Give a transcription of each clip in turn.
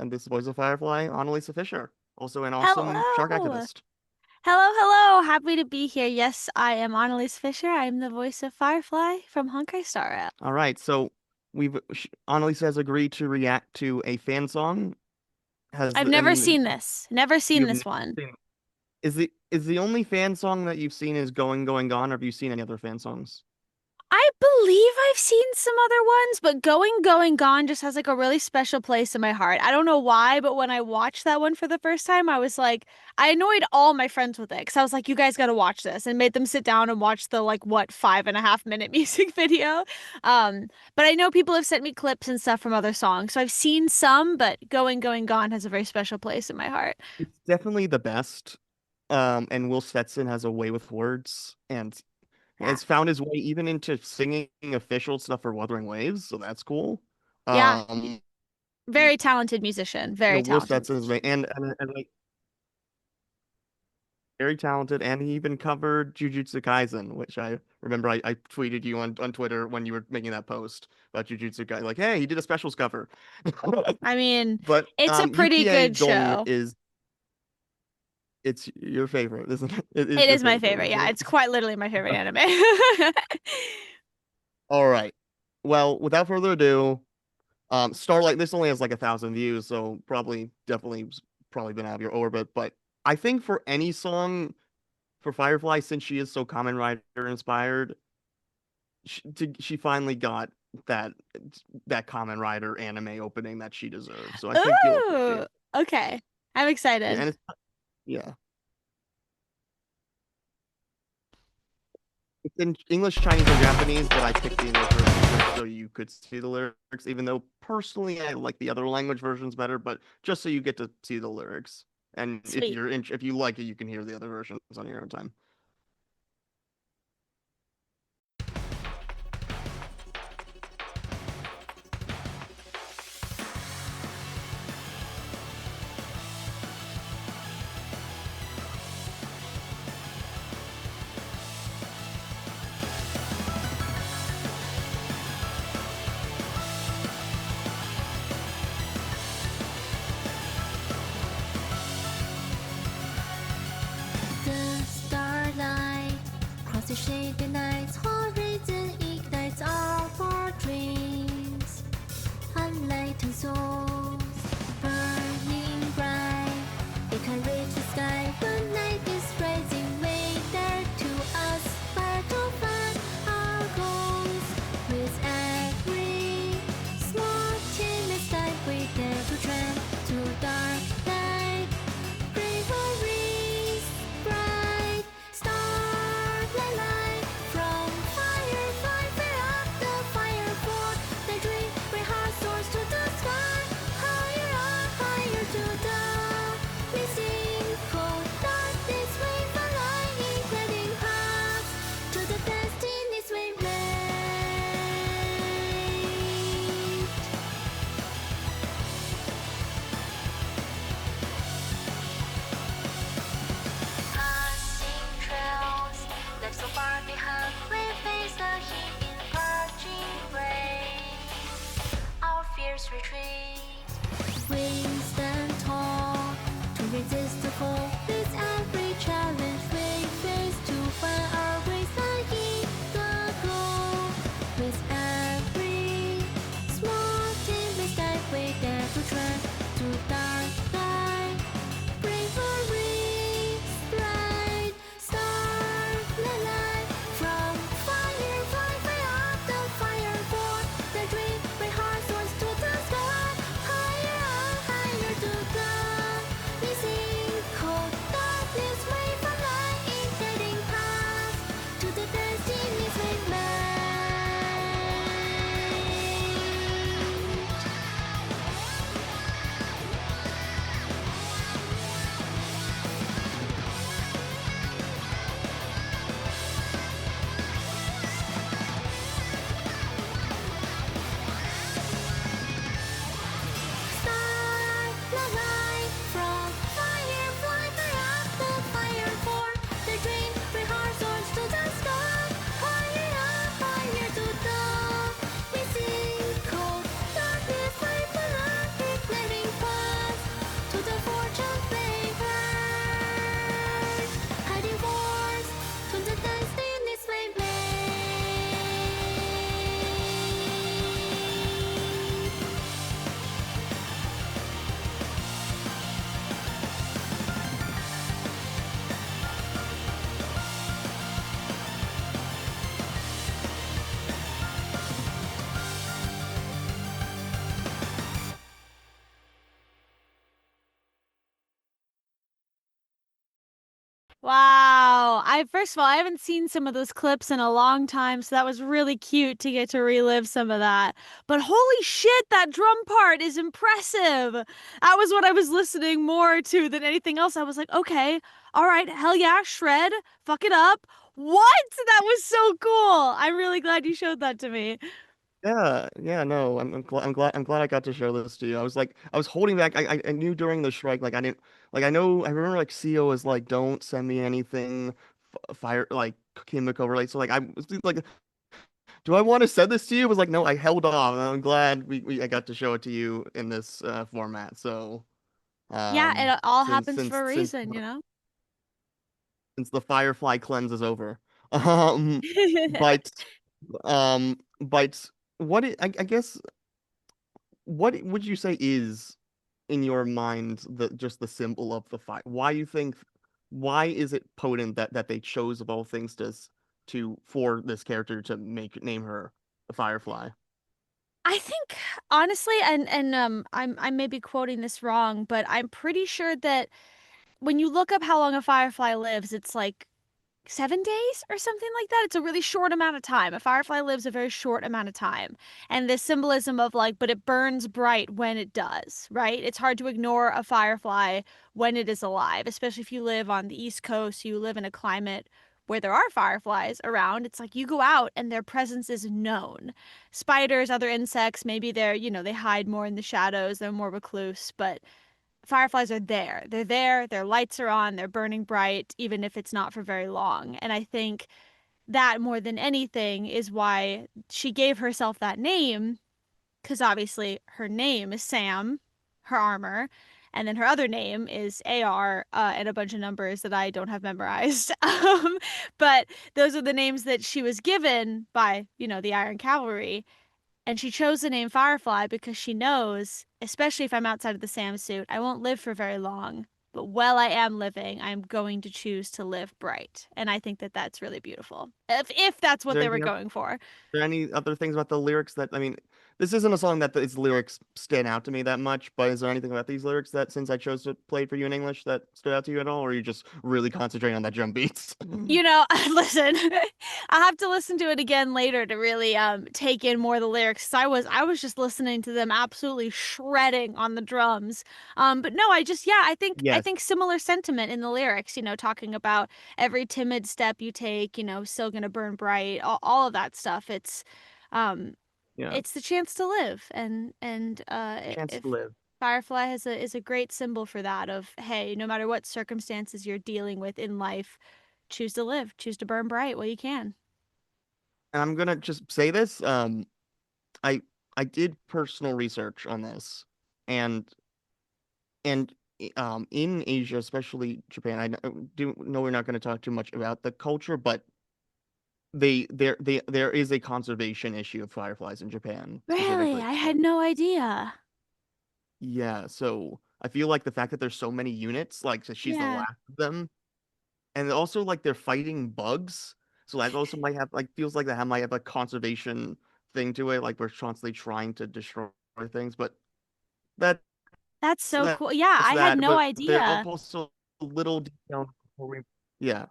And this is the voice of Firefly, Analesa Fisher, also an awesome shark Hello. activist. Hello. Happy to be here. Yes, I am Analesa Fisher. I'm the voice of Firefly from Honkai Star Rail. All right, so Annalisa has agreed to react to a fan song. I've never And seen this. Never seen you've this never one. seen. Is the only fan song that you've seen is "Going Going Gone"? Or have you seen any other fan songs? I believe I've seen some other ones, but Going Gone just has like a really special place in my heart. I don't know why, but when I watched that one for the first time, I was like, I annoyed all my friends with it because I was like, you guys got to watch this and made them sit down and watch the like, what, 5.5 minute music video. Um, but I know people have sent me clips and stuff from other songs. So I've seen some, but Going Gone has a very special place in my heart. It's definitely the best. And Will Stetson has a way with words, and Yeah. has found his way even into singing official stuff for Wuthering Waves, so that's cool. Yeah. Um, Very talented musician. Very Will talented Stetson is musician. and like very talented, and he even covered Jujutsu Kaisen, which I remember I tweeted you on Twitter when you were making that post about Jujutsu Kaisen, like, hey, he did a specials cover. I mean, But it's a pretty Yukie good Gong show. is it's your favorite, isn't it? It is It your is my favorite, favorite. isn't Yeah, it? it's quite literally my favorite anime. All right. Well, without further ado, Starlight, this only has like 1,000 views, so probably been out of your orbit. But I think for any song for Firefly, since she is so Kamen Rider inspired, she finally got that that Kamen Rider anime opening that she deserves. So I think you'll appreciate Ooh, it. okay. I'm Yeah, excited. and yeah, it's in English, Chinese, and Japanese, but I picked the English version just so you could see the lyrics. Even though personally I like the other language versions better, but just so you get to see the lyrics. And Sweet. if you like it, you can hear the other versions on your own time. The starlight across the shaded nights, horizon ignites our dreams. Unlightened souls, burning bright. They can reach the sky, but night is rising. Wait there to aspire to find our goals. With every small timid step, we dare to tread to dark night. Bravery's bright, starlight light from firefly, fire up the fire fort. The dream we heart soars to the sky, higher up, higher to the missing cold. Darkness we fly, including paths to the destinies we made. Passing trails left so far behind, we face the heat in purging rays. Our fears retreat, we stand tall to resist the fall. With every challenge we face, to find our ways and keep the goal. With every small timid step, we dare to tread to dark night. Bravery, bright, starlight light from firefly, fire up the fire fort. The dream my heart soars to the sky, higher up, higher to the missing cold. Darkness we fly, igniting paths to the destinies we made. Starlight from firefly, fire up the fire fort. The dream we heart soars to the sky, higher up, higher to the missing cold. Darkness we fly, igniting paths Wow. First of all, I haven't seen some of those clips in a long time, so that was really cute to get to relive some of that. But holy shit, that drum part is impressive. That was what I was listening more to than anything else. I was like, okay, all right, hell yeah, shred, fuck it up. What? That was so cool. I'm really glad you showed that to me. Yeah, no, I'm glad I got to show this to you. I was holding back. I knew during the strike, like I didn't, like I remember like CEO was like, don't send me anything, fire like Kimiko related. So like I was like, do I want to send this to you? It was like, no, I held off. And I'm glad I got to show it to you in this format. So Yeah, it all since happens for a reason, you know? since the Firefly cleanse is over, um, but but I guess. What would you say is in your mind the symbol of the fire? Why is it potent that they chose of all things to for this character to name her a Firefly? I think honestly, and I may be quoting this wrong, but I'm pretty sure that when you look up how long a firefly lives, it's like 7 days or something like that. It's a really short amount of time. A firefly lives a very short amount of time. And this symbolism of like, but it burns bright when it does, right? It's hard to ignore a firefly when it is alive, especially if you live on the East Coast, you live in a climate where there are fireflies around. It's like you go out and their presence is known. Spiders, other insects, maybe they hide more in the shadows, they're more recluse, but fireflies are there. They're there, their lights are on, they're burning bright, even if it's not for very long. And I think that more than anything is why she gave herself that name, because obviously her name is Sam, her armor, and then her other name is AR, and a bunch of numbers that I don't have memorized. But those are the names that she was given by, the Iron Cavalry. And she chose the name Firefly because she knows, especially if I'm outside of the Sam suit, I won't live for very long. But while I am living, I'm going to choose to live bright. And I think that that's really beautiful. If that's Is what there they were anything going for. there any other things about the lyrics that I mean, this isn't a song that its lyrics stand out to me that much, but is there anything about these lyrics that since I chose to play it for you in English that stood out to you at all, or are you just really concentrating on that drum beats? Listen, I'll have to listen to it again later to really take in more of the lyrics. 'Cause I was just listening to them absolutely shredding on the drums. But no, I Yes, think similar sentiment in the lyrics, talking about every timid step you take, still gonna burn bright, all of that stuff. Um yeah, it's the chance to live, and chance to if live. Firefly is a great symbol for that of, hey, no matter what circumstances you're dealing with in life, choose to live, choose to burn bright while you can. And I'm gonna just say this. I I did personal research on this, and in Asia, especially Japan, do know we're not going to talk too much about the culture, but there is a conservation issue of fireflies in Japan Really? specifically. I had no idea. Yeah, so I feel like the fact that there's so many units, like so she's the Yeah. last of them, and also like they're fighting bugs, so that also might have like feels like that might have a conservation thing to it, like we're constantly trying to destroy things, but that That's so that's cool. Yeah, I had that, no but there are idea. also little details before yeah,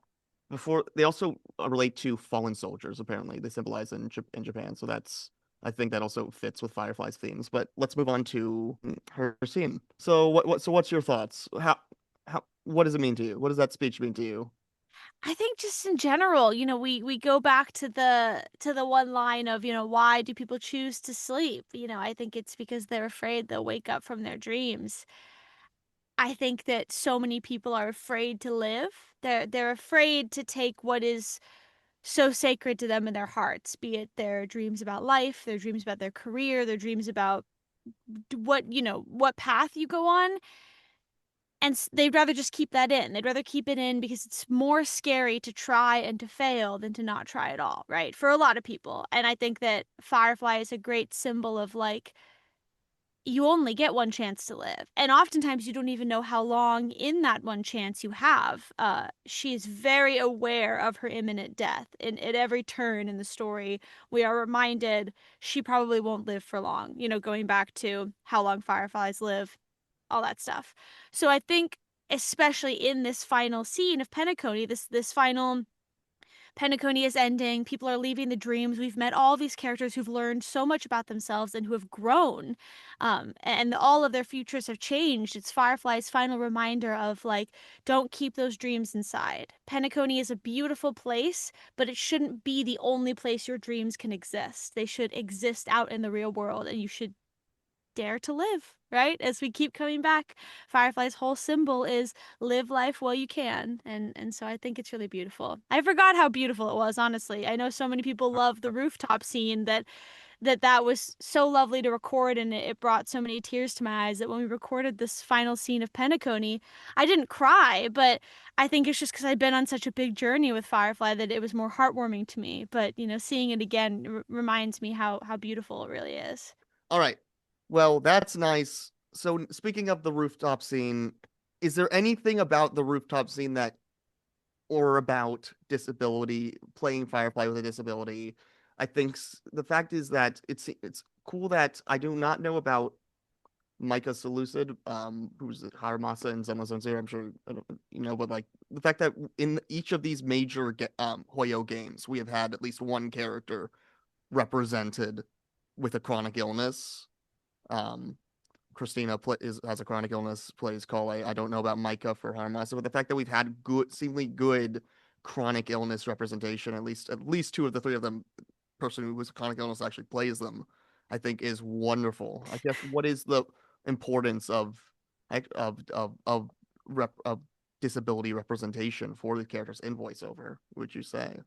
before they also relate to fallen soldiers. Apparently, they symbolize in Japan, so that's I think that also fits with Firefly's themes. But let's move on to her scene. So what's your thoughts? How what does it mean to you? What does that speech mean to you? I think just in general, we go back to the one line of, why do people choose to sleep? I think it's because they're afraid they'll wake up from their dreams. I think that so many people are afraid to live. They're afraid to take what is so sacred to them in their hearts, be it their dreams about life, their dreams about their career, their dreams about what path you go on. And they'd rather just keep that in. They'd rather keep it in because it's more scary to try and to fail than to not try at all, right? For a lot of people. And I think that Firefly is a great symbol of like, you only get one chance to live. And oftentimes you don't even know how long in that one chance you have. She is very aware of her imminent death. And at every turn in the story, we are reminded she probably won't live for long, going back to how long fireflies live, all that stuff. So I think especially in this final scene of Penacony, this final Penacony is ending. People are leaving the dreams. We've met all these characters who've learned so much about themselves and who have grown. And all of their futures have changed. It's Firefly's final reminder of like, don't keep those dreams inside. Penacony is a beautiful place, but it shouldn't be the only place your dreams can exist. They should exist out in the real world, and you should dare to live, right? As we keep coming back, Firefly's whole symbol is live life while you can. And so I think it's really beautiful. I forgot how beautiful it was, honestly. I know so many people love the rooftop scene that was so lovely to record, and it brought so many tears to my eyes that when we recorded this final scene of Penacony, I didn't cry, but I think it's just because I'd been on such a big journey with Firefly that it was more heartwarming to me. But, seeing it again reminds me how beautiful it really is. All right. Well, that's nice. So speaking of the rooftop scene, is there anything about the rooftop scene that or about disability, playing Firefly with a disability? I think the fact is that it's cool that I do not know about Micah Seleucid, who's Haramasa in Zenless Zone Zero. I'm sure but like the fact that in each of these major Hoyo games, we have had at least one character represented with a chronic illness. Christina has a chronic illness, plays Kale. I don't know about Micah for Haramasa, but the fact that we've had seemingly good chronic illness representation, at least two of the three of them, person who has a chronic illness actually plays them, I think is wonderful. I guess what is the importance of of disability representation for the characters in voiceover, would you say?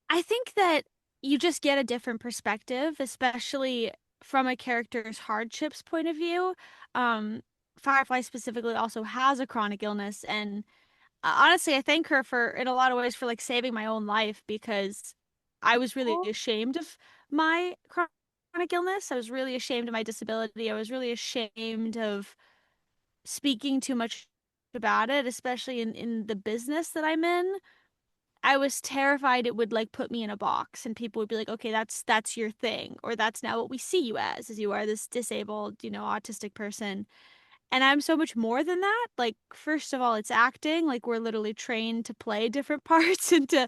I think that you just get a different perspective, especially from a character's hardships point of view. Um, Firefly specifically also has a chronic illness, and honestly, I thank her for, in a lot of ways, for like saving my own life, because I was really ashamed of my chronic illness. I was really ashamed of my disability. I was really ashamed of speaking too much about it, especially in the business that I'm in. I was terrified it would like put me in a box and people would be like, okay, that's your thing, or that's now what we see you as you are this disabled, autistic person. And I'm so much more than that. Like, first of all, it's acting. Like, we're literally trained to play different parts and to,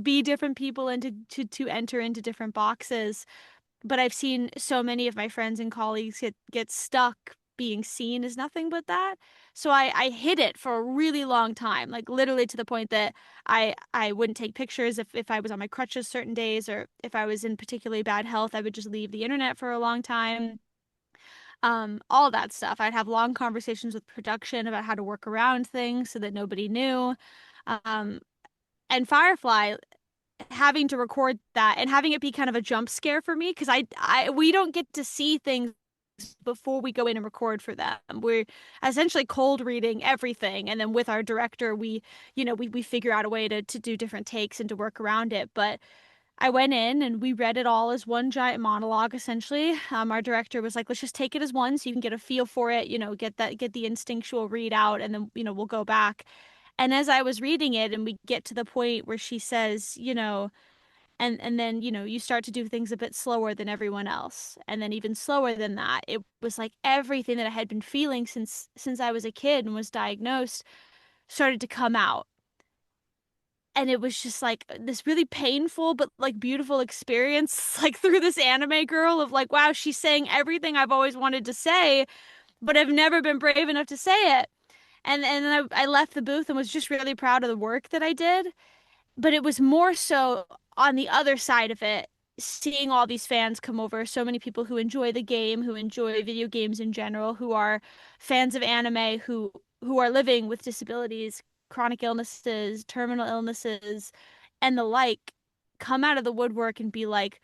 be different people and to enter into different boxes. But I've seen so many of my friends and colleagues get stuck being seen as nothing but that. So I hid it for a really long time, like literally to the point that I wouldn't take pictures if I was on my crutches certain days, or if I was in particularly bad health, I would just leave the internet for a long time. All that stuff. I'd have long conversations with production about how to work around things so that nobody knew. Um, and Firefly, having to record that and having it be kind of a jump scare for me, because we don't get to see things before we go in and record for them. We're essentially cold reading everything, and then with our director, we figure out a way to do different takes and to work around it. But I went in and we read it all as one giant monologue, essentially. Our director was like, let's just take it as one so you can get a feel for it, get the instinctual read out, and then, we'll go back. And as I was reading it and we get to the point where she says, and then, you start to do things a bit slower than everyone else. And then even slower than that, it was like everything that I had been feeling since I was a kid and was diagnosed started to come out. And it was just like this really painful but like beautiful experience, like through this anime girl of like, wow, she's saying everything I've always wanted to say, but I've never been brave enough to say it. And then I left the booth and was just really proud of the work that I did. But it was more so on the other side of it, seeing all these fans come over, so many people who enjoy the game, who enjoy video games in general, who are fans of anime, who are living with disabilities, chronic illnesses, terminal illnesses, and the like, come out of the woodwork and be like,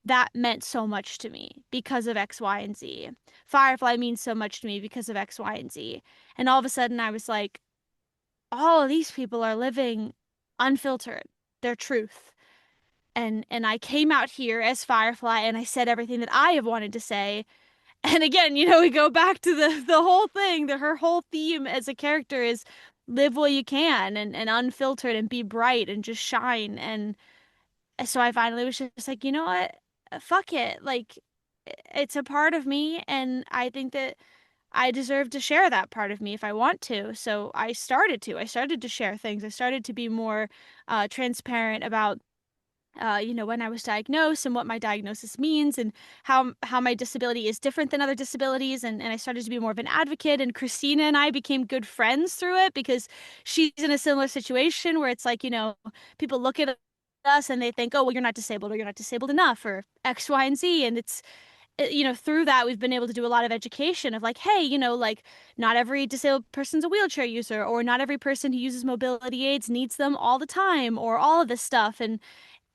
that meant so much to me because of X, Y, and Z. Firefly means so much to me because of X, Y, and Z. And all of a sudden I was like, all of these people are living unfiltered, their truth. And I came out here as Firefly and I said everything that I have wanted to say. And again, we go back to the whole thing, that her whole theme as a character is live while you can, and unfiltered, and be bright and just shine. And so I finally was just like, you know what? Fuck it. Like, it's a part of me, and I think that I deserve to share that part of me if I want to. So I started to. I started to share things. I started to be more transparent about when I was diagnosed and what my diagnosis means and how my disability is different than other disabilities. And I started to be more of an advocate. And Christina and I became good friends through it because she's in a similar situation where it's like, people look at us and they think, oh, well, you're not disabled or you're not disabled enough or X, Y, and Z. And it's, through that, we've been able to do a lot of education of like, hey, like not every disabled person's a wheelchair user, or not every person who uses mobility aids needs them all the time, or all of this stuff. And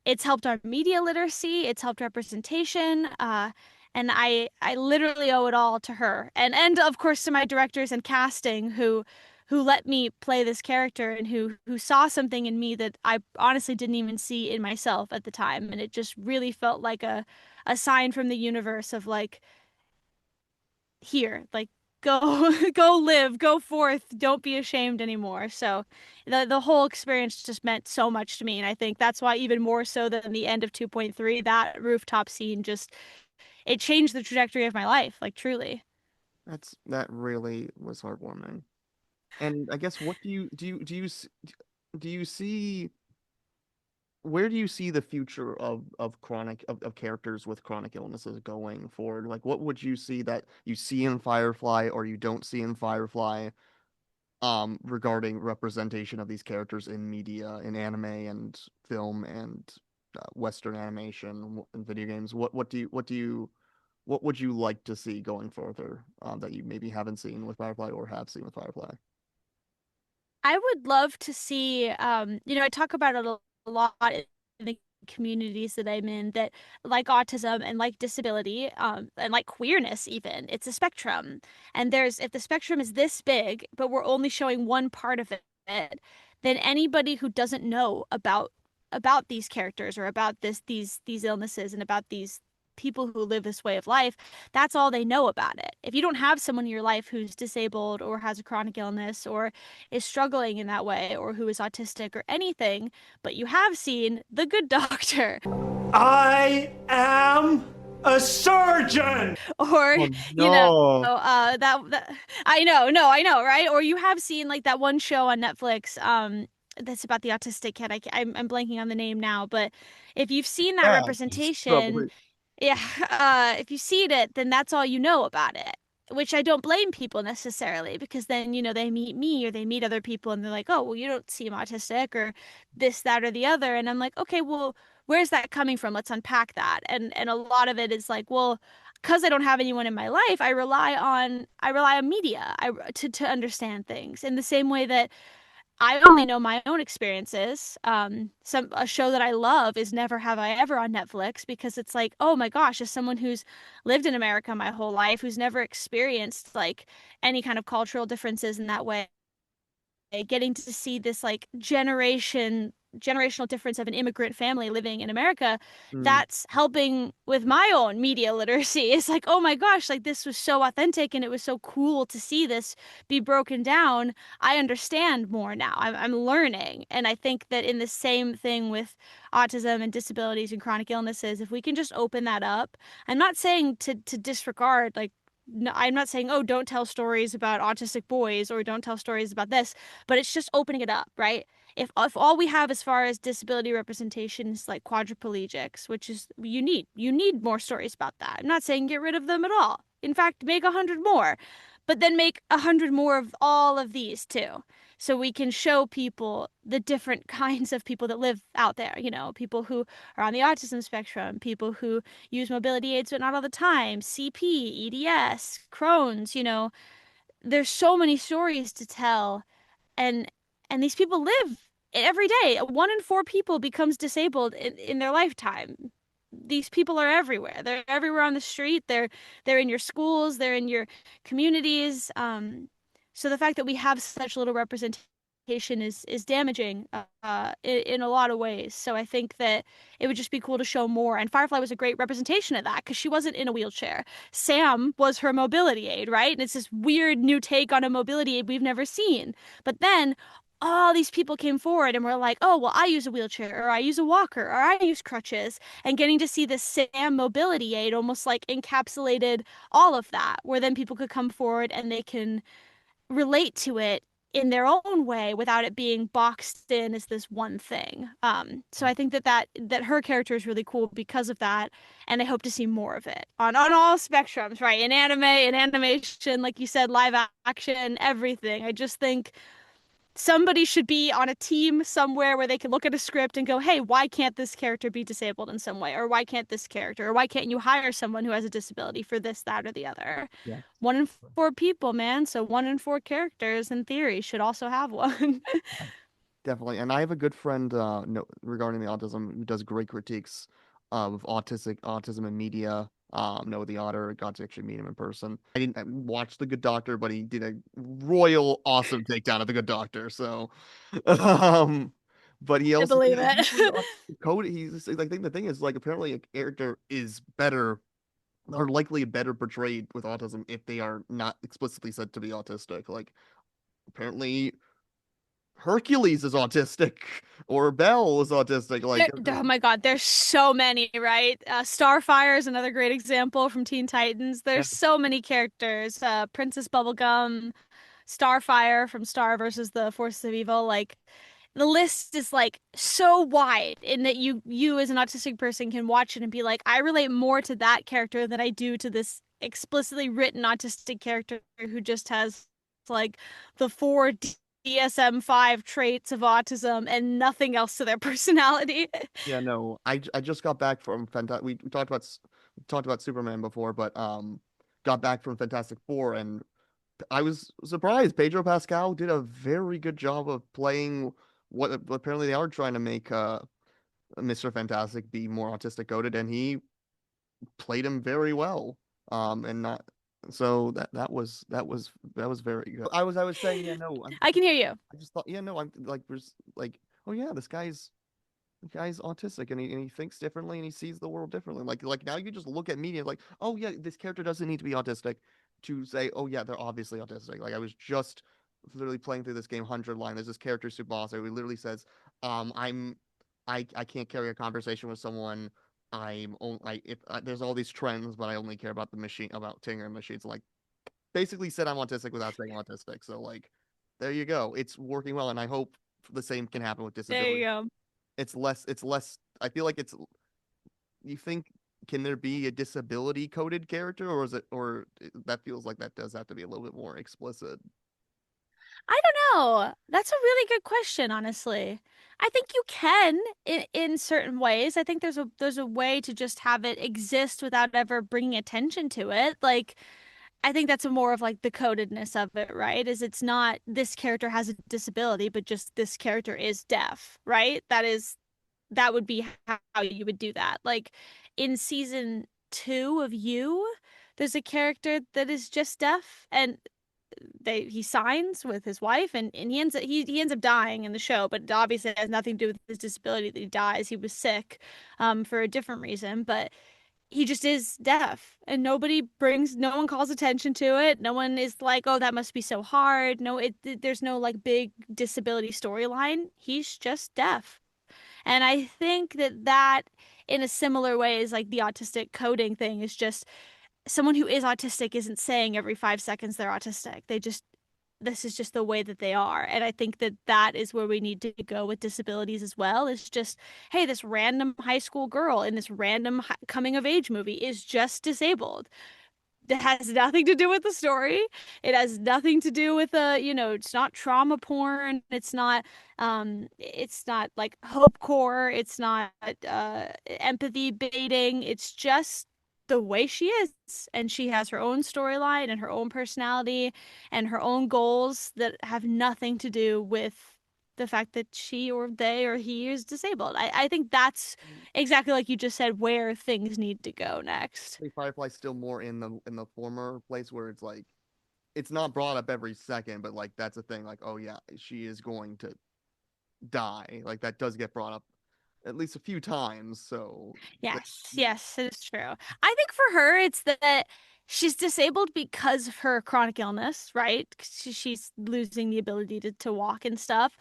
it's helped our media literacy, it's helped representation, and I literally owe it all to her, and of course to my directors and casting who let me play this character and who saw something in me that I honestly didn't even see in myself at the time, and it just really felt like a sign from the universe of like, here, like, go go live, go forth, don't be ashamed anymore. So the whole experience just meant so much to me, and I think that's why, even more so than the end of 2.3, that rooftop scene just, it changed the trajectory of my life, like, truly. That really was heartwarming. And I guess what do you see where do you see the future of of characters with chronic illnesses going forward? Like what would you see that you see in Firefly or you don't see in Firefly regarding representation of these characters in media, in anime and film and Western animation and video games? What would you like to see going further that you maybe haven't seen with Firefly or have seen with Firefly? I would love to see, I talk about it a lot in the communities that I'm in, that like autism and like disability, and like queerness even, it's a spectrum. And if the spectrum is this big, but we're only showing one part of it, then anybody who doesn't know about these characters or about these illnesses and about these people who live this way of life, that's all they know about it. If you don't have someone in your life who's disabled or has a chronic illness or is struggling in that way or who is autistic or anything, but you have seen The Good Doctor I am a surgeon! or Oh no. that I know, no, I know, right? Or you have seen like that one show on Netflix, that's about the autistic kid. I'm blanking on the name now, but if you've seen that Yeah, representation, probably. yeah, if you've seen it, then that's all you know about it. Which I don't blame people necessarily, because then, they meet me or they meet other people and they're like, oh, well, you don't seem autistic or this, that, or the other. And I'm like, okay, well, where's that coming from? Let's unpack that. And a lot of it is like, well, because I don't have anyone in my life, I rely on media to understand things in the same way that I only know my own experiences. A show that I love is Never Have I Ever on Netflix, because it's like, oh my gosh, as someone who's lived in America my whole life, who's never experienced like any kind of cultural differences in that way, getting to see this like generational difference of an immigrant family living in America, Mm. that's helping with my own media literacy. It's like, oh my gosh, like this was so authentic and it was so cool to see this be broken down. I understand more now. I'm learning. And I think that in the same thing with autism and disabilities and chronic illnesses, if we can just open that up, I'm not saying to disregard like, no, I'm not saying, oh, don't tell stories about autistic boys or don't tell stories about this, but it's just opening it up, right? If all we have as far as disability representation is like quadriplegics, which is you need more stories about that. I'm not saying get rid of them at all. In fact, make 100 more, but then make 100 more of all of these too. So we can show people the different kinds of people that live out there, people who are on the autism spectrum, people who use mobility aids but not all the time, CP, EDS, Crohn's, there's so many stories to tell, and these people live every day. 1 in 4 people becomes disabled in their lifetime. These people are everywhere. They're everywhere on the street. They're in your schools. They're in your communities. So the fact that we have such little representation is damaging in a lot of ways. So I think that it would just be cool to show more. And Firefly was a great representation of that because she wasn't in a wheelchair. Sam was her mobility aid, right? And it's this weird new take on a mobility aid we've never seen. But then all these people came forward and were like, oh, well, I use a wheelchair, or I use a walker, or I use crutches. And getting to see this Sam mobility aid almost like encapsulated all of that, where then people could come forward and they can relate to it in their own way without it being boxed in as this one thing. So I think that her character is really cool because of that, and I hope to see more of it on all spectrums, right? In anime, in animation, like you said, live action, everything. I just think somebody should be on a team somewhere where they can look at a script and go, hey, why can't this character be disabled in some way? Or why can't this character? Or why can't you hire someone who has a disability for this, that, or the other? Yeah. 1 in 4 people, man. So 1 in 4 characters, in theory, should also have one. Definitely. And I have a good friend no, regarding the autism who does great critiques of autism in media. NoahtheOtter, got to actually meet him in person. I didn't watch The Good Doctor, but he did a royal awesome takedown of The Good Doctor. So but he I also believe he's really it. code he's like, I think the thing is like apparently a character is better or likely better portrayed with autism if they are not explicitly said to be autistic. Like apparently Hercules is autistic or Belle is autistic. Like, Oh my God, there's so many, right? Starfire is another great example from Teen Titans. yeah, There's so many characters. Princess Bubblegum, Starfire from Star versus the Forces of Evil. Like, the list is like so wide in that you as an autistic person can watch it and be like, I relate more to that character than I do to this explicitly written autistic character who just has like the four DSM-5 traits of autism and nothing else to their personality. yeah, no. I just got back from we talked about Superman before, but got back from Fantastic Four and I was surprised. Pedro Pascal did a very good job of playing what apparently they are trying to make Mr. Fantastic be more autistic coded, and he played him very well. And not so that was very good. I was saying, yeah, no, I can hear you. I just thought, yeah, no, I'm like, there's like, oh yeah, the guy's autistic and he thinks differently and he sees the world differently. Like now you just look at media like, oh yeah, this character doesn't need to be autistic to say, oh yeah, they're obviously autistic. Like I was just literally playing through this game 100 line. There's this character Subasa who literally says, I can't carry a conversation with someone. I'm only if there's all these trends, but I only care about the machine about Tinger and machines. Like basically said I'm autistic without saying autistic. So like there you go. It's working well, and I hope the same can happen with There you disability. go. It's less I feel like it's you think can there be a disability coded character or is it or that feels like that does have to be a little bit more explicit. I don't know. That's a really good question, honestly. I think you can in certain ways. I think there's a way to just have it exist without ever bringing attention to it. Like I think that's a more of like the codedness of it, right? Is it's not this character has a disability, but just this character is deaf, right? That would be how you would do that. Like in season 2 of You, there's a character that is just deaf and he signs with his wife and he ends up dying in the show, but obviously it has nothing to do with his disability that he dies. He was sick for a different reason, but he just is deaf and no one calls attention to it. No one is like, oh, that must be so hard. No, there's no like big disability storyline. He's just deaf. And I think that in a similar way is like the autistic coding thing is just someone who is autistic isn't saying every 5 seconds they're autistic. This is just the way that they are. And I think that is where we need to go with disabilities as well. It's just, hey, this random high school girl in this random coming of age movie is just disabled. It has nothing to do with the story. It has nothing to do with it's not trauma porn. It's not like hope core. It's not empathy baiting. It's just the way she is. And she has her own storyline and her own personality and her own goals that have nothing to do with the fact that she or they or he is disabled. I think that's exactly like you just said where things need to go next. Firefly's still more in the former place where it's like it's not brought up every second, but like that's a thing. Like, oh yeah, she is going to die. Like that does get brought up at least a few times. So Yes, it is true. I think for her, it's that she's disabled because of her chronic illness, right? 'Cause she's losing the ability to walk and stuff.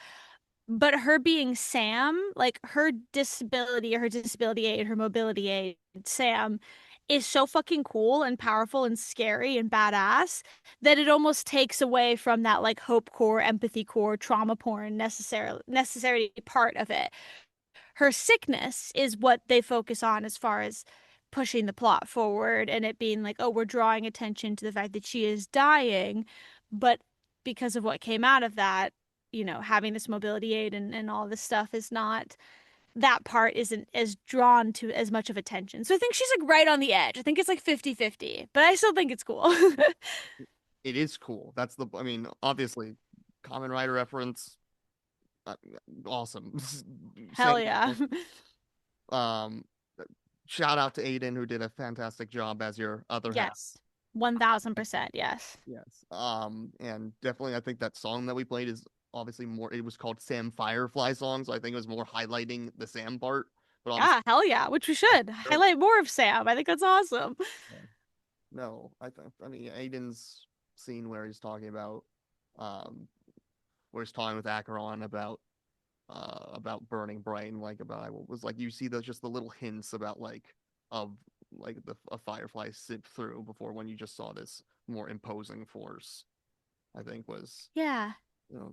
But her being Sam, like her disability or her disability aid, her mobility aid, Sam, is so fucking cool and powerful and scary and badass that it almost takes away from that like hope core, empathy core, trauma porn necessary part of it. Her sickness is what they focus on as far as pushing the plot forward and it being like, oh, we're drawing attention to the fact that she is dying. But because of what came out of that, having this mobility aid and all this stuff is not, that part isn't as drawn to as much of attention. So I think she's like right on the edge. I think it's like 50-50, but I still think it's cool. it is cool. I mean, obviously, Common Rider reference, uh, awesome. Hell yeah. Um, shout out to Aiden who did a fantastic job as your other half. Yes. 1000%. Yes. Yes. And definitely, I think that song that we played is obviously more. It was called Sam Firefly song, so I think it was more highlighting the Sam part. But Yeah, hell yeah, which we should highlight more of Sam. I think that's awesome. no, I mean Aiden's scene where he's talking about, where he's talking with Acheron about burning brain, like about was like you see just the little hints about like of like a firefly sip through before when you just saw this more imposing force. I think was Yeah.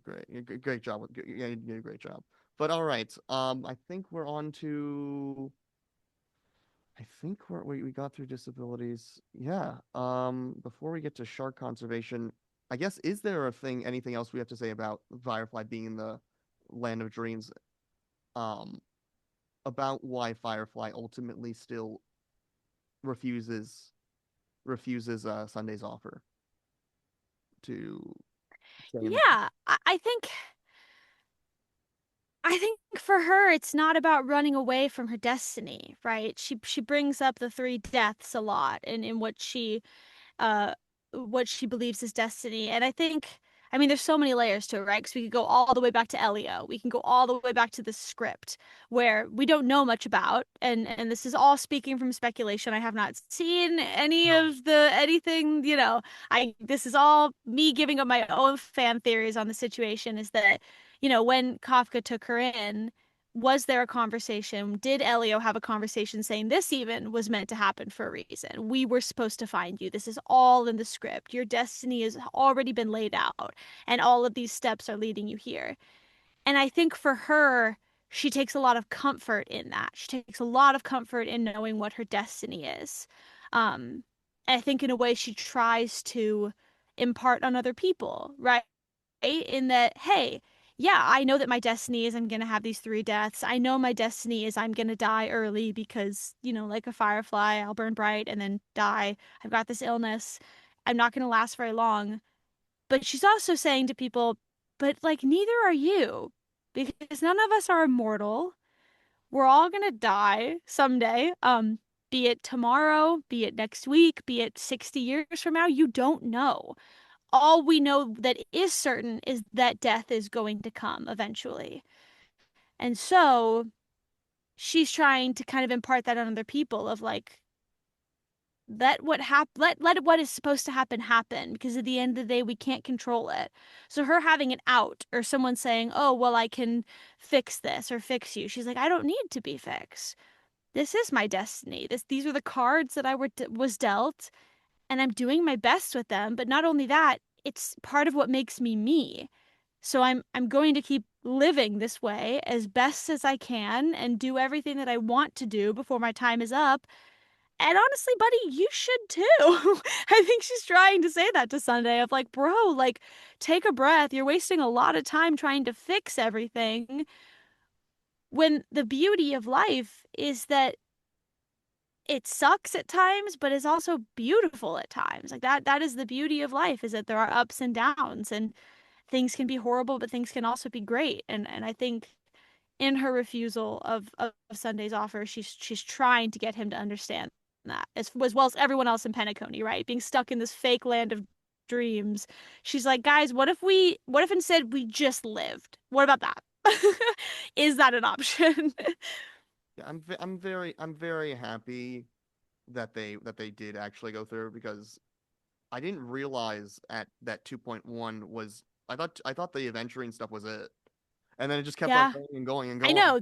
great, great job yeah, you did a great job. But all right, I think we're on to. I think we got through disabilities. Yeah. Before we get to shark conservation, I guess is there anything else we have to say about Firefly being in the land of dreams? Um, about why Firefly ultimately still refuses Sunday's offer to stay in the. Yeah, I think for her it's not about running away from her destiny, right? She brings up the three deaths a lot in uh what she believes is destiny. And I mean there's so many layers to it, right? Because we could go all the way back to Elio. We can go all the way back to the script where we don't know much about, and this is all speaking from speculation. I have not seen any of the anything, I this is all me giving up my own fan theories on the situation, is that, when Kafka took her in, was there a conversation? Did Elio have a conversation saying this even was meant to happen for a reason? We were supposed to find you. This is all in the script. Your destiny has already been laid out, and all of these steps are leading you here. And I think for her, she takes a lot of comfort in that. She takes a lot of comfort in knowing what her destiny is. And I think in a way she tries to impart on other people, right? In that, hey, yeah, I know that my destiny is I'm going to have these three deaths. I know my destiny is I'm going to die early because, like a firefly, I'll burn bright and then die. I've got this illness. I'm not going to last very long. But she's also saying to people, but like, neither are you, because none of us are immortal. We're all going to die someday. Be it tomorrow, be it next week, be it 60 years from now, you don't know. All we know that is certain is that death is going to come eventually. And so she's trying to kind of impart that on other people of like, let what is supposed to happen, because at the end of the day we can't control it. So her having it out, or someone saying, oh well, I can fix this or fix you, she's like, I don't need to be fixed. This is my destiny. These are the cards that I was dealt, and I'm doing my best with them. But not only that, it's part of what makes me me. So I'm going to keep living this way as best as I can and do everything that I want to do before my time is up. And honestly, buddy, you should too. I think she's trying to say that to Sunday of like, bro, like, take a breath. You're wasting a lot of time trying to fix everything, when the beauty of life is that it sucks at times, but it's also beautiful at times. Like that is the beauty of life, is that there are ups and downs, and things can be horrible, but things can also be great. And I think in her refusal of Sunday's offer, she's trying to get him to understand that, as well as everyone else in Penacony, right? Being stuck in this fake land of dreams. She's like, guys, what if instead we just lived? What about that? Is that an option? I'm very happy that they did actually go through, because I didn't realize at that 2.1 was I thought the adventuring stuff was it, and then it just kept on Yeah, going and going and I going. know.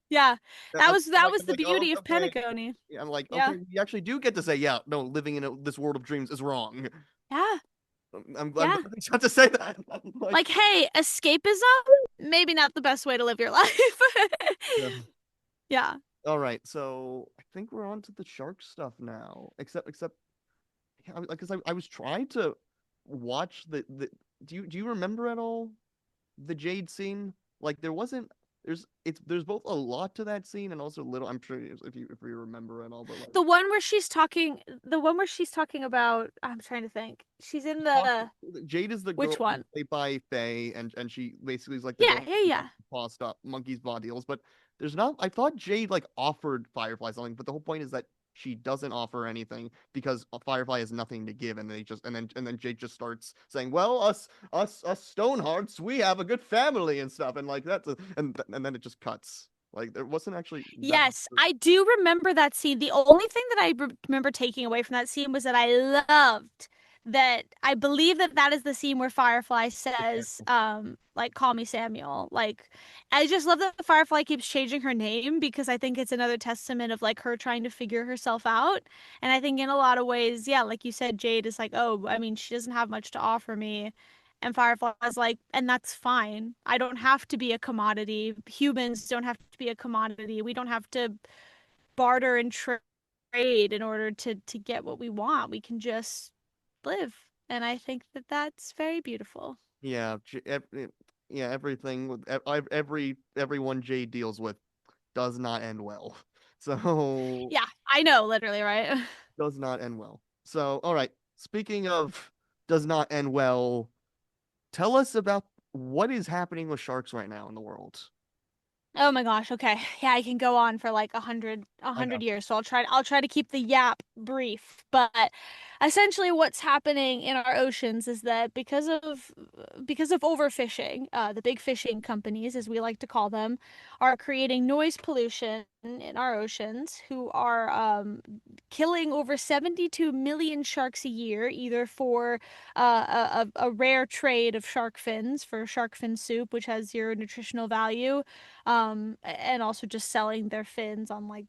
Yeah, that was I'm the like, oh, beauty of okay. Pentagon. Yeah, I'm like, Yeah. okay, you actually do get to say, yeah, no, living in this world of dreams is wrong. Yeah. I'm Yeah. glad they got to say that. I'm like, Like, hey, escapism, maybe not the best way to live your life. yeah. Yeah. All right, so I think we're on to the shark stuff now. Except, yeah, because I was trying to watch the. Do you remember at all the Jade scene? Like there wasn't. There's both a lot to that scene and also little. I'm sure if you remember at all, but like The one where she's talking about, I'm trying to think. She's in talk, the, Jade is the girl which one? played by Faye, and she basically is like the Yeah, girl yeah, who yeah. tossed up monkeys bought deals. But there's not. I thought Jade like offered Firefly something, but the whole point is that she doesn't offer anything because Firefly has nothing to give, and they just and then Jade just starts saying, "Well, us Stonehearts, we have a good family and stuff," and like that's and then it just cuts. Like there wasn't actually that much. Yes, I do remember that scene. The only thing that I remember taking away from that scene was that I loved that. I believe that that is the scene where Firefly says, like, call me Samuel. Like, I just love that Firefly keeps changing her name because I think it's another testament of like her trying to figure herself out. And I think in a lot of ways, yeah, like you said, Jade is like, oh, I mean, she doesn't have much to offer me. And Firefly's like, and that's fine. I don't have to be a commodity. Humans don't have to be a commodity. We don't have to barter and trade in order to get what we want. We can just live. And I think that that's very beautiful. Yeah, yeah, everything with everyone Jade deals with does not end well. So Yeah, I know, literally, right? does not end well. So all right, speaking of does not end well, tell us about what is happening with sharks right now in the world. Oh my gosh. Okay. Yeah, I can go on for like a I hundred know. years. So I'll try to keep the yap brief. But essentially what's happening in our oceans is that because of overfishing, the big fishing companies, as we like to call them, are creating noise pollution in our oceans, who are killing over 72 million sharks a year, either for a rare trade of shark fins for shark fin soup, which has zero nutritional value, and also just selling their fins on like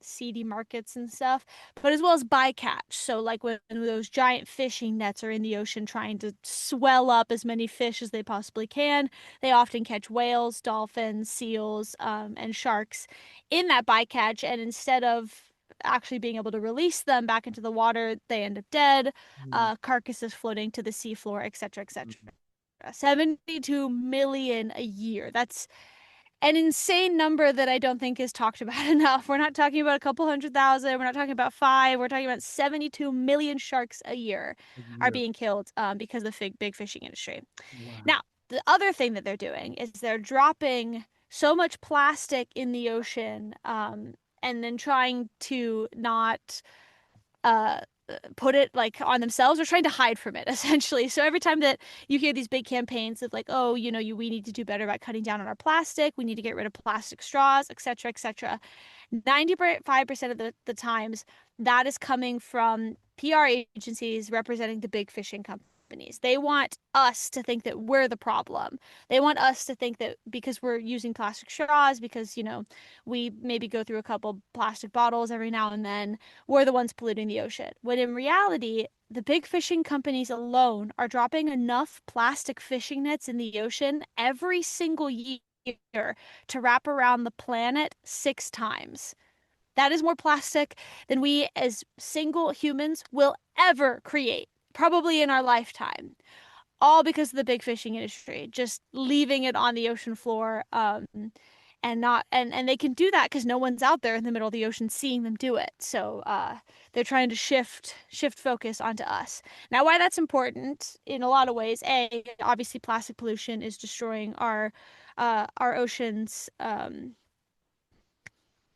seedy markets and stuff, but as well as bycatch. So like when those giant fishing nets are in the ocean trying to swell up as many fish as they possibly can, they often catch whales, dolphins, seals, and sharks in that bycatch. And instead of actually being able to release them back into the water, they end up dead, Mm, carcasses floating to the seafloor, etc., etc. mm, 72 million a year. That's an insane number that I don't think is talked about enough. We're not talking about a couple 100,000. We're not talking about five. We're talking about 72 million sharks a year a are year. being killed because of the big fishing industry. Wow. Now, the other thing that they're doing is they're dropping so much plastic in the ocean, and then trying to not uh put it like on themselves or trying to hide from it essentially. So every time that you hear these big campaigns of like, oh, we need to do better about cutting down on our plastic, we need to get rid of plastic straws, etc., etc., 95% of the times that is coming from PR agencies representing the big fishing companies. They want us to think that we're the problem. They want us to think that because we're using plastic straws, because we maybe go through a couple plastic bottles every now and then, we're the ones polluting the ocean. When in reality, the big fishing companies alone are dropping enough plastic fishing nets in the ocean every single year to wrap around the planet 6 times. That is more plastic than we as single humans will ever create, probably in our lifetime. All because of the big fishing industry, just leaving it on the ocean floor, and not and they can do that because no one's out there in the middle of the ocean seeing them do it. So they're trying to shift focus onto us. Now, why that's important in a lot of ways: A, obviously, plastic pollution is destroying our oceans,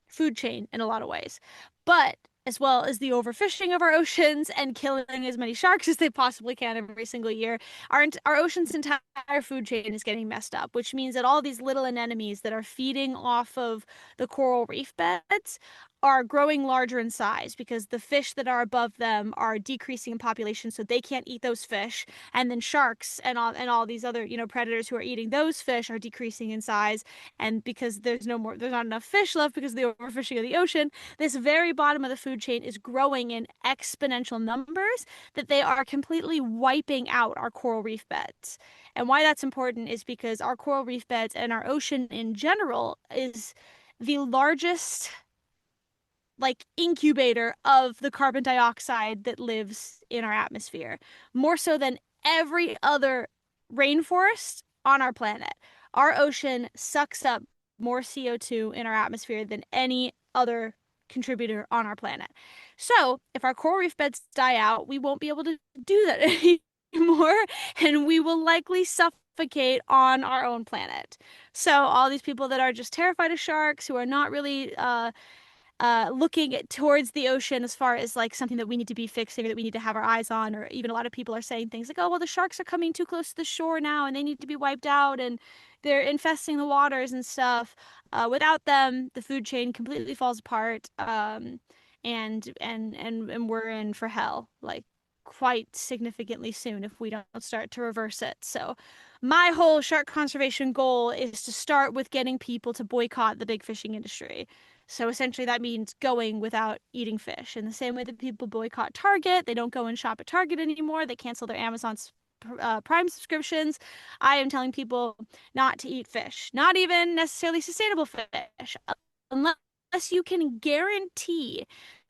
food chain in a lot of ways. But as well as the overfishing of our oceans and killing as many sharks as they possibly can every single year, our ocean's entire food chain is getting messed up, which means that all these little anemones that are feeding off of the coral reef beds are growing larger in size because the fish that are above them are decreasing in population, so they can't eat those fish, and then sharks and all these other predators who are eating those fish are decreasing in size, and because there's not enough fish left because of the overfishing of the ocean, this very bottom of the food chain is growing in exponential numbers that they are completely wiping out our coral reef beds. And why that's important is because our coral reef beds and our ocean in general is the largest incubator of the carbon dioxide that lives in our atmosphere, more so than every other rainforest on our planet. Our ocean sucks up more CO2 in our atmosphere than any other contributor on our planet. So if our coral reef beds die out, we won't be able to do that anymore, and we will likely suffocate on our own planet. So all these people that are just terrified of sharks, who are not really looking towards the ocean as far as something that we need to be fixing or that we need to have our eyes on, or even a lot of people are saying things like, oh, well, the sharks are coming too close to the shore now and they need to be wiped out and they're infesting the waters and stuff. Without them, the food chain completely falls apart, and we're in for hell, quite significantly soon if we don't start to reverse it. So my whole shark conservation goal is to start with getting people to boycott the big fishing industry. So essentially that means going without eating fish. In the same way that people boycott Target, they don't go and shop at Target anymore, they cancel their Amazon Prime subscriptions. I am telling people not to eat fish, not even necessarily sustainable fish, unless you can guarantee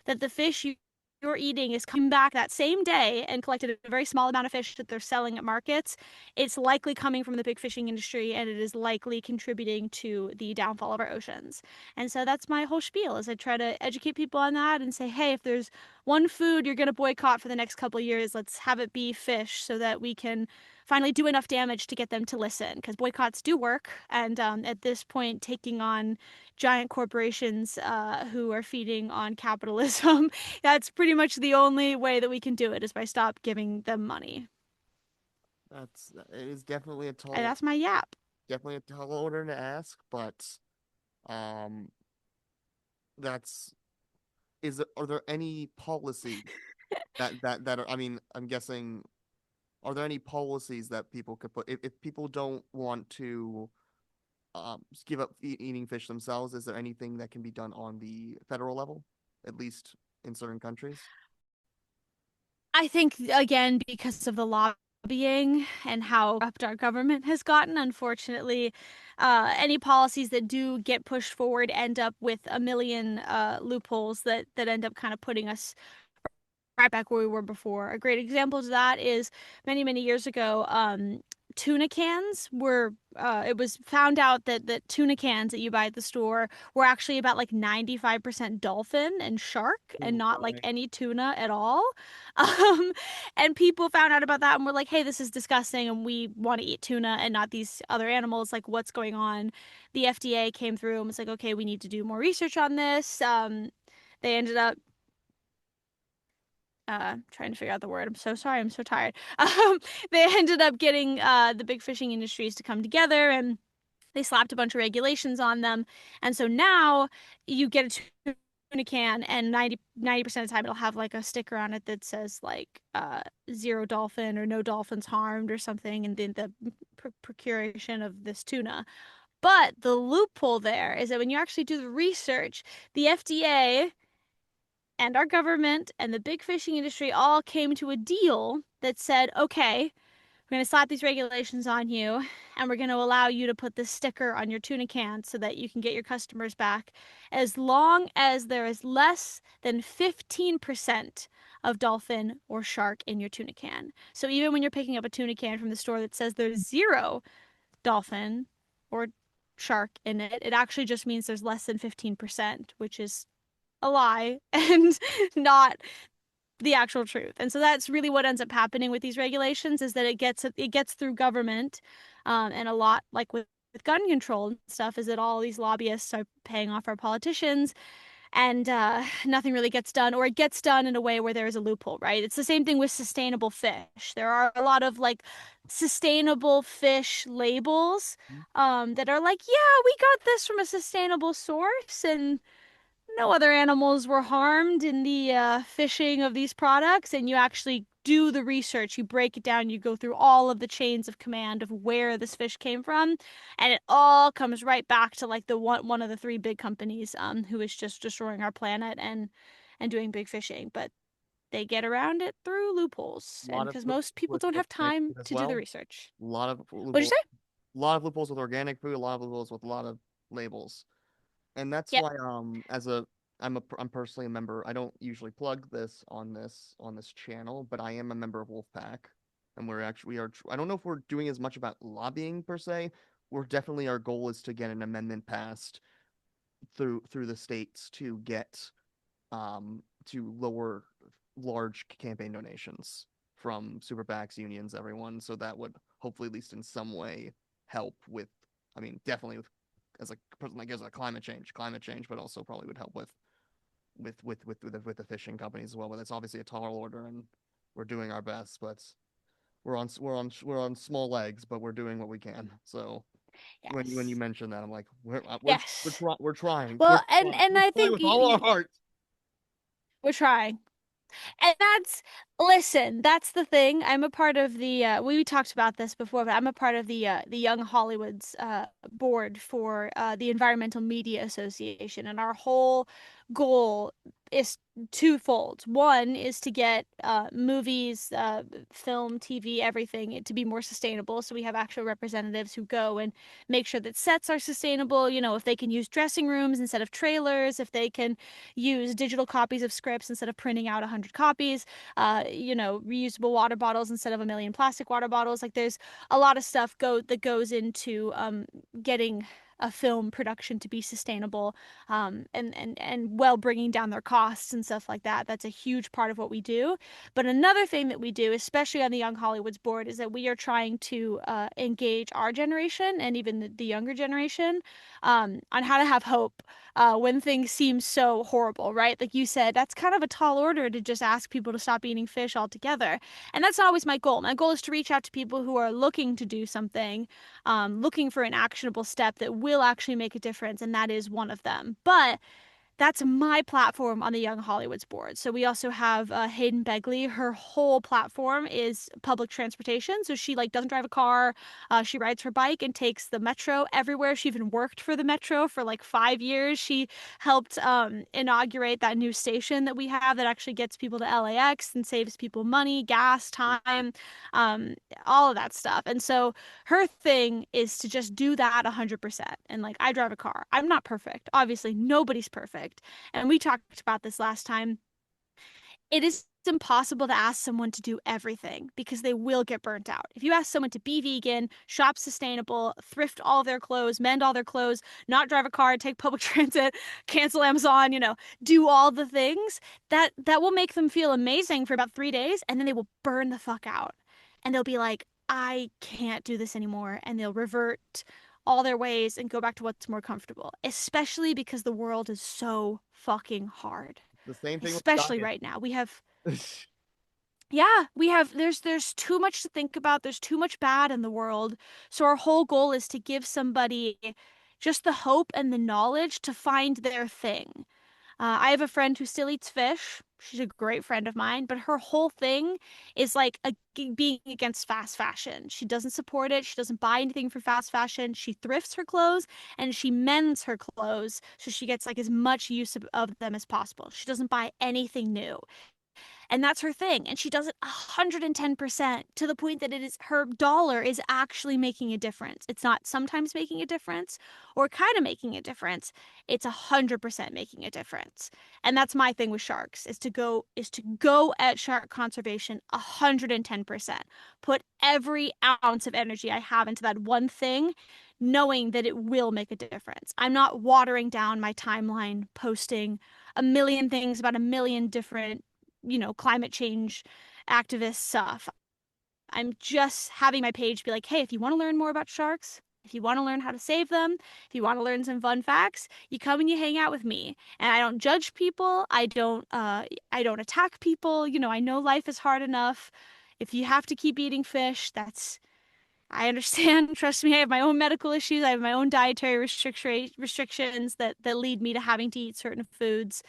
that the fish you're eating is coming back that same day and collected a very small amount of fish that they're selling at markets. It's likely coming from the big fishing industry, and it is likely contributing to the downfall of our oceans. And so that's my whole spiel, is I try to educate people on that and say, hey, if there's one food you're going to boycott for the next couple of years, let's have it be fish, so that we can finally do enough damage to get them to listen, because boycotts do work. And at this point, taking on giant corporations who are feeding on capitalism, that's pretty much the only way that we can do it, is by stop giving them money. It is definitely a And that's my yap. definitely a tall order to ask, but that's are there any policies that are, I mean, I'm guessing, are there any policies that people could put if people don't want to give up eating fish themselves? Is there anything that can be done on the federal level, at least in certain countries? I think, again, because of the lobbying and how corrupt our government has gotten, unfortunately, any policies that do get pushed forward end up with a million loopholes that end up kind of putting us right back where we were before. A great example of that is many years ago, tuna cans were it was found out that tuna cans that you buy at the store were actually about 95% dolphin and shark, and not any tuna at all. And people found out about that and were like, hey, this is disgusting and we want to eat tuna and not these other animals, what's going on? The FDA came through and was like, okay, we need to do more research on this. They ended up trying to figure out the word. I'm so sorry. I'm so tired. They ended up getting the big fishing industries to come together, and they slapped a bunch of regulations on them. And so now you get a tuna can, and 90% of the time it'll have a sticker on it that says zero dolphin or no dolphins harmed or something, and then the procuration of this tuna. But the loophole there is that when you actually do the research, the FDA and our government and the big fishing industry all came to a deal that said, okay, we're going to slap these regulations on you, and we're going to allow you to put this sticker on your tuna can so that you can get your customers back, as long as there is less than 15% of dolphin or shark in your tuna can. So even when you're picking up a tuna can from the store that says there's zero dolphin or shark in it, it actually just means there's less than 15%, which is a lie and not the actual truth. And so that's really what ends up happening with these regulations, is that it gets through government, and a lot with gun control and stuff, is that all these lobbyists are paying off our politicians and nothing really gets done, or it gets done in a way where there is a loophole, right? It's the same thing with sustainable fish. There are a lot of like sustainable fish labels that are like, yeah, we got this from a sustainable source, and no other animals were harmed in the fishing of these products. And you actually do the research, you break it down, you go through all of the chains of command of where this fish came from, and it all comes right back to like the one of the three big companies who is just destroying our planet and doing big fishing. But they get around it through loopholes, A and lot of because most people with don't have organic time food as to do the well. research. A lot of What'd you loopholes. say? A lot of loopholes with organic food. A lot of loopholes with a lot of labels. And that's Yep. why I'm personally a member. I don't usually plug this on this channel, but I am a member of Wolfpack, and I don't know if we're doing as much about lobbying per se. We're definitely, our goal is to get an amendment passed through the states to lower large campaign donations from super PACs, unions, everyone. So that would hopefully, at least in some way, help with. I mean, definitely with, as a person like, as a climate change, but also probably would help with the fishing companies as well. But it's obviously a tall order, and we're doing our best. But we're on small legs, but we're doing what we can. So when you Yes. mention that, I'm like, Yes. we're trying. Well, and We're I trying think with all our heart. we're trying. And listen, that's the thing. I'm a part of the we talked about this before, but I'm a part of the Young Hollywood's board for the Environmental Media Association, and our whole goal is twofold. One is to get movies, film, TV, everything to be more sustainable. So we have actual representatives who go and make sure that sets are sustainable. You know, if they can use dressing rooms instead of trailers, if they can use digital copies of scripts instead of printing out 100 copies, reusable water bottles instead of a million plastic water bottles. Like there's a lot of stuff that goes into getting a film production to be sustainable, and well, bringing down their costs and stuff like that. That's a huge part of what we do. But another thing that we do, especially on the Young Hollywood's board, is that we are trying to engage our generation and even the younger generation on how to have hope when things seem so horrible, right? Like you said, that's kind of a tall order to just ask people to stop eating fish altogether. And that's not always my goal. My goal is to reach out to people who are looking to do something, looking for an actionable step that will actually make a difference. And that is one of them. But that's my platform on the Young Hollywood's board. So we also have Hayden Begley. Her whole platform is public transportation. So she like doesn't drive a car. She rides her bike and takes the metro everywhere. She even worked for the metro for like 5 years. She helped inaugurate that new station that we have that actually gets people to LAX and saves people money, gas, time, um, all of that stuff. And so her thing is to just do that 100%. And like, I drive a car. I'm not perfect. Obviously, nobody's perfect. And we talked about this last time. It is impossible to ask someone to do everything because they will get burnt out. If you ask someone to be vegan, shop sustainable, thrift all their clothes, mend all their clothes, not drive a car, take public transit, cancel Amazon, do all the things, that will make them feel amazing for about 3 days, and then they will burn the fuck out. And they'll be like, I can't do this anymore, and they'll revert all their ways and go back to what's more comfortable, especially because the world is so fucking hard. The same thing with Especially diet. right now. There's too much to think about. There's too much bad in the world. So our whole goal is to give somebody just the hope and the knowledge to find their thing. I have a friend who still eats fish. She's a great friend of mine, but her whole thing is like being against fast fashion. She doesn't support it. She doesn't buy anything for fast fashion. She thrifts her clothes and she mends her clothes so she gets like as much use of them as possible. She doesn't buy anything new. And that's her thing. And she does it 110% to the point that it is her dollar is actually making a difference. It's not sometimes making a difference or kind of making a difference. It's 100% making a difference. And that's my thing with sharks is to go at shark conservation 110%. Put every ounce of energy I have into that one thing, knowing that it will make a difference. I'm not watering down my timeline posting a million things about a million different climate change activist stuff. I'm just having my page be like, hey, if you want to learn more about sharks, If you want to learn how to save them, if you want to learn some fun facts, you come and you hang out with me. And I don't judge people. I don't attack people. I know life is hard enough. If you have to keep eating fish, I understand. Trust me, I have my own medical issues. I have my own dietary restrictions that lead me to having to eat certain foods.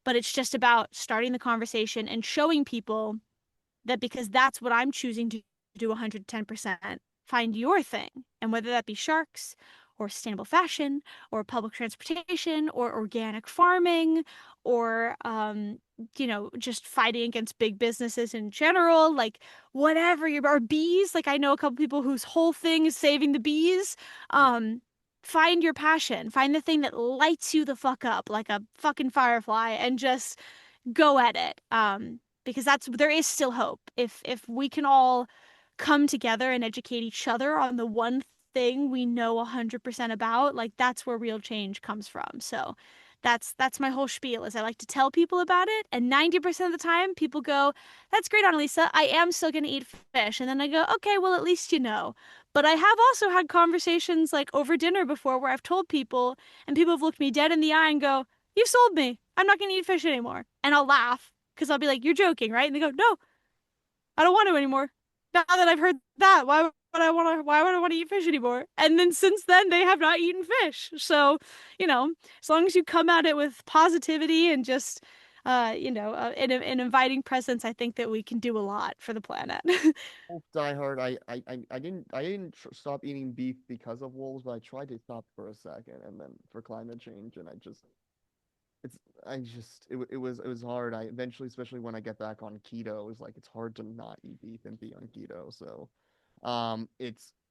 But it's just about starting the conversation and showing people that because that's what I'm choosing to do 110%, find your thing. And whether that be sharks or sustainable fashion or public transportation or organic farming or, just fighting against big businesses in general, like whatever, or bees. Like I know a couple people whose whole thing is saving the bees. Find your passion, find the thing that lights you the fuck up like a fucking firefly and just go at it. Because there is still hope. If we can all come together and educate each other on the one thing we know 100% about, like that's where real change comes from. So that's my whole spiel is I like to tell people about it, and 90% of the time people go, that's great, Analesa, I am still going to eat fish. And then I go, okay, well, at least you know. But I have also had conversations like over dinner before where I've told people and people have looked me dead in the eye and go, you sold me, I'm not going to eat fish anymore. And I'll laugh because I'll be like, you're joking, right? And they go, no, I don't want to anymore. Now that I've heard that, why would I want to eat fish anymore? And then since then, they have not eaten fish. So, as long as you come at it with positivity and just, an inviting presence, I think that we can do a lot for the planet. Die Hard. I didn't stop eating beef because of wolves, but I tried to stop for a second, and then for climate change, and it was hard. I eventually, especially when I get back on keto, it was like it's hard to not eat beef and be on keto. So,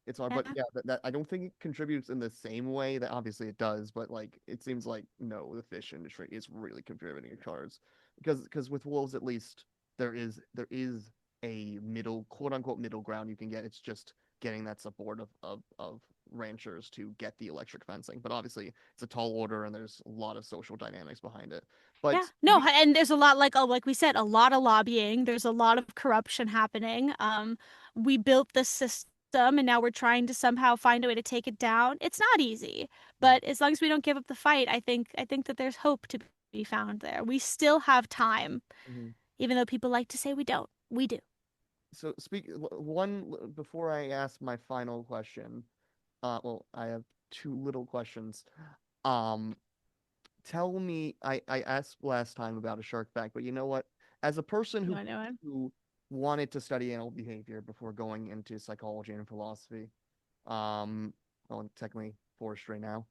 it's hard. But Yeah. yeah, that I don't think it contributes in the same way that obviously it does. But like it seems like no, the fish industry is really contributing to cars because with wolves at least there is a middle quote unquote middle ground you can get. It's just getting that support of ranchers to get the electric fencing. But obviously it's a tall order and there's a lot of social dynamics behind it. But Yeah, no, and there's a lot like we said, a lot of lobbying. There's a lot of corruption happening. We built this system, and now we're trying to somehow find a way to take it down. It's not easy, but as long as we don't give up the fight, I think that there's hope to be found there. We still have time, Mhm. even though people like to say we don't. We do. So one before I ask my final question. Well, I have two little questions. Um, Tell me, I asked last time about a shark fact, but you know what? As a person You who want to know it? who wanted to study animal behavior before going into psychology and philosophy, well, technically forestry now,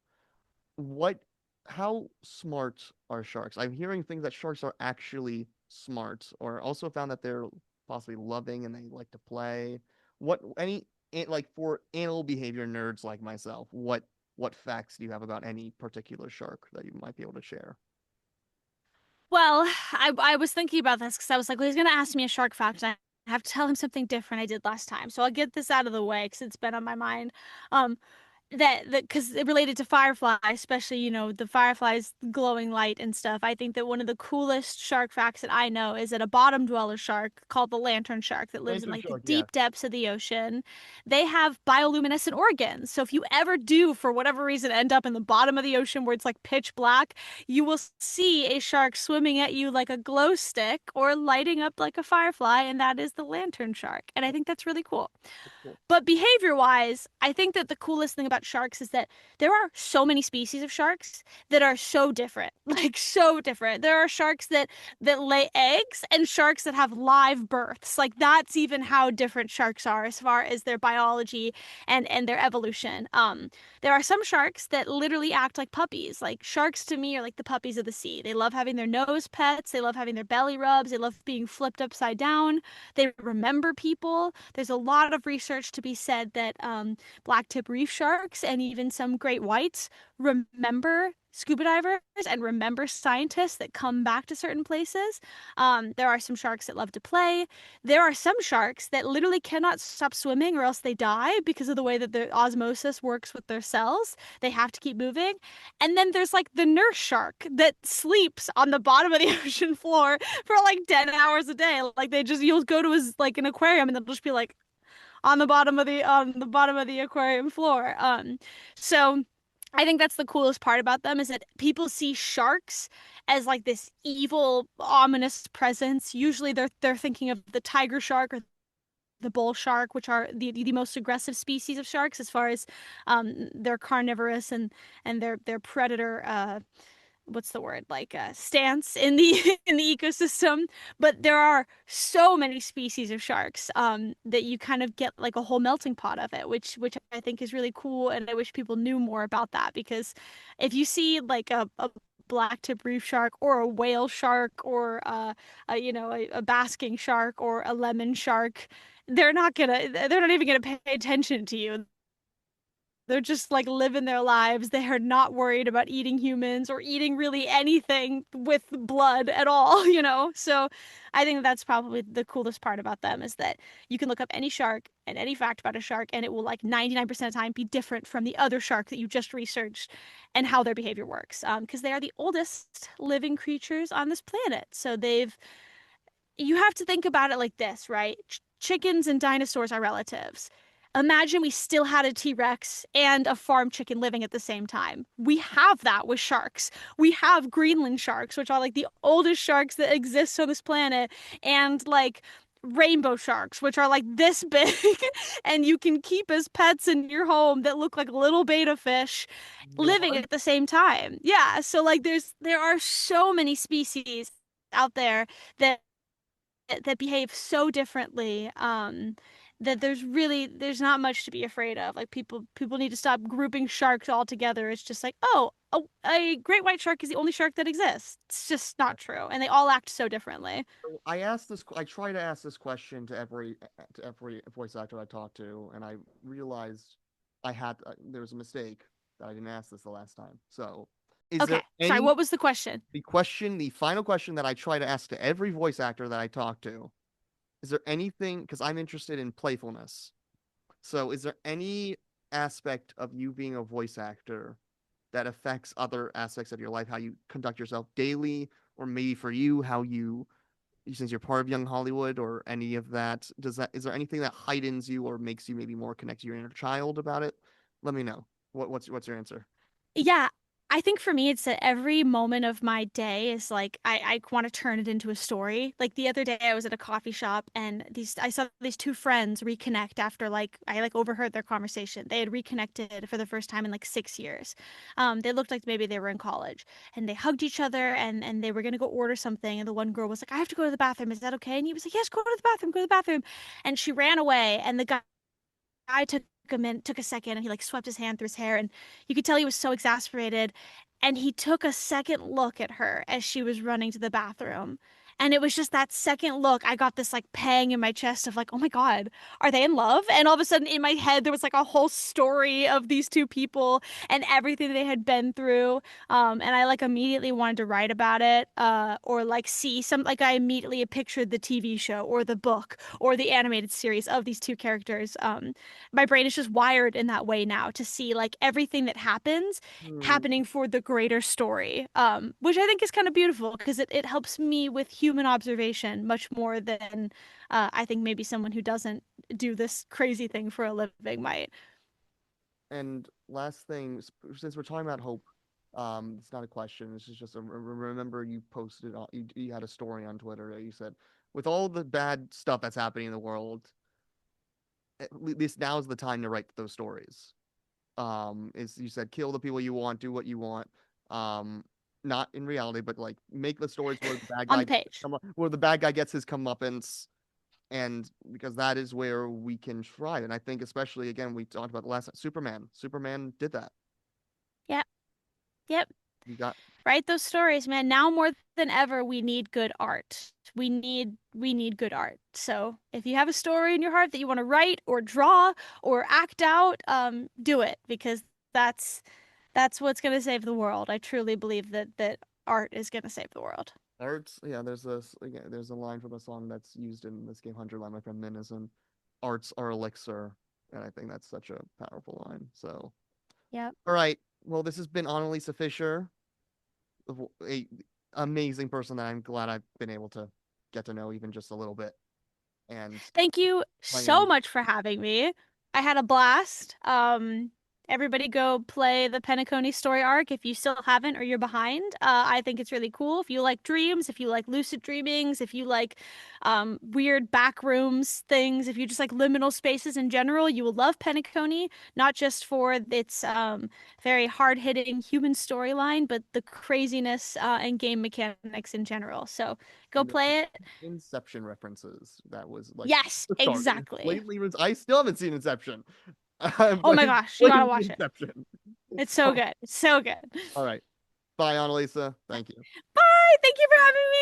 what, how smart are sharks? I'm hearing things that sharks are actually smart, or also found that they're possibly loving and they like to play. Like for animal behavior nerds like myself, what facts do you have about any particular shark that you might be able to share? Well, I was thinking about this because I was like, well, he's gonna ask me a shark fact, and I have to tell him something different I did last time. So I'll get this out of the way because it's been on my mind. Um, that because it related to Firefly, especially the Firefly's glowing light and stuff. I think that one of the coolest shark facts that I know is that a bottom dweller shark called the lantern shark that lives in Lantern like the shark, yeah. deep depths of the ocean, they have bioluminescent organs. So if you ever do for whatever reason end up in the bottom of the ocean where it's like pitch black, you will see a shark swimming at you like a glow stick or lighting up like a firefly, and that is the lantern shark. And I think that's really cool. That's cool. But behavior wise, I think that the coolest thing about sharks is that there are so many species of sharks that are so different. Like so different. There are sharks that lay eggs and sharks that have live births. Like that's even how different sharks are as far as their biology and their evolution. There are some sharks that literally act like puppies. Like sharks to me are like the puppies of the sea. They love having their nose pets, they love having their belly rubs, they love being flipped upside down. They remember people. There's a lot of research to be said that blacktip reef sharks and even some great whites remember scuba divers and remember scientists that come back to certain places. There are some sharks that love to play. There are some sharks that literally cannot stop swimming or else they die because of the way that the osmosis works with their cells. They have to keep moving. And then there's like the nurse shark that sleeps on the bottom of the ocean floor for like 10 hours a day. Like you'll go to like an aquarium and they'll just be like, on the bottom of the aquarium floor. So I think that's the coolest part about them is that people see sharks as like this evil, ominous presence. Usually they're thinking of the tiger shark or the bull shark, which are the most aggressive species of sharks as far as they're carnivorous and their predator what's the word like stance in the in the ecosystem. But there are so many species of sharks that you kind of get like a whole melting pot of it, which I think is really cool, and I wish people knew more about that, because if you see like a black tip reef shark or a whale shark or a basking shark or a lemon shark, they're not even gonna pay attention to you. They're just like living their lives. They are not worried about eating humans or eating really anything with blood at all, you know? So I think that's probably the coolest part about them is that you can look up any shark and any fact about a shark, and it will like 99% of the time be different from the other shark that you just researched and how their behavior works. Because they are the oldest living creatures on this planet. So you have to think about it like this, right? Chickens and dinosaurs are relatives. Imagine we still had a T-Rex and a farm chicken living at the same time. We have that with sharks. We have Greenland sharks, which are like the oldest sharks that exist on this planet, and like rainbow sharks, which are like this big and you can keep as pets in your home that look like little beta fish living What? at the same time. Yeah, so like there are so many species out there that behave so differently that there's not much to be afraid of. Like people need to stop grouping sharks all together. It's just like, a great white shark is the only shark that exists. It's just not true, and they all act so differently. So I asked this. I try to ask this question to every voice actor I talk to, and I realized there was a mistake that I didn't ask this the last time. So, is Okay, there sorry, any what was the question? the final question that I try to ask to every voice actor that I talk to? Is there anything, because I'm interested in playfulness. So, is there any aspect of you being a voice actor that affects other aspects of your life, how you conduct yourself daily, or maybe for you, how you since you're part of Young Hollywood or any of that, is there anything that heightens you or makes you maybe more connect to your inner child about it? Let me know. What's your answer? Yeah, I think for me, it's that every moment of my day is like I want to turn it into a story. Like the other day, I was at a coffee shop and I saw these two friends reconnect after like I like overheard their conversation. They had reconnected for the first time in like 6 years. They looked like maybe they were in college, and they hugged each other, and they were gonna go order something. And the one girl was like, "I have to go to the bathroom. Is that okay?" And he was like, "Yes, go to the bathroom. Go to the bathroom." And she ran away, and the guy took a second, and he like swept his hand through his hair, and you could tell he was so exasperated, and he took a second look at her as she was running to the bathroom. And it was just that second look, I got this like pang in my chest of like, oh my God, are they in love? And all of a sudden in my head, there was like a whole story of these two people and everything they had been through. And I like immediately wanted to write about it, or like see some, like I immediately pictured the TV show or the book or the animated series of these two characters. My brain is just wired in that way now to see like everything that happens Hmm. happening for the greater story, which I think is kind of beautiful because it helps me with human observation much more than I think maybe someone who doesn't do this crazy thing for a living might. And last thing, since we're talking about hope, it's not a question. This is just remember you posted you had a story on Twitter that you said with all the bad stuff that's happening in the world, at least now is the time to write those stories. Is you said kill the people you want, do what you want. Um, Not in reality, but like make the stories where the bad On guy the page. where the bad guy gets his comeuppance, and because that is where we can try. And I think especially again we talked about the last Superman. Superman did that. Yep. Yep. You got Write those stories, man. Now more than ever, we need good art. We need good art. So if you have a story in your heart that you want to write or draw or act out, do it, because that's what's gonna save the world. I truly believe that art is gonna save the world. arts. Yeah, there's a line from a song that's used in this game, 100 Line, my friend Min is in. Arts are elixir, and I think that's such a powerful line. So, Yep. all right. Well, this has been Analesa Fisher, a amazing person that I'm glad I've been able to get to know even just a little bit. and Thank you playing so in. much for having me. I had a blast. Everybody go play the Penacony story arc if you still haven't or you're behind. I think it's really cool. If you like dreams, if you like lucid dreamings, if you like weird back rooms things, if you just like liminal spaces in general, you will love Penacony, not just for its very hard-hitting human storyline, but the craziness and game mechanics in general. So go play it. Inception references. That was like Yes, the start. It's exactly. blatantly, I still haven't seen Inception. I'm Oh my like gosh, you gotta blatantly watch it. Inception. It's so good. It's so good. All right. Bye, Annalisa. Thank you. Bye. Thank you for having me.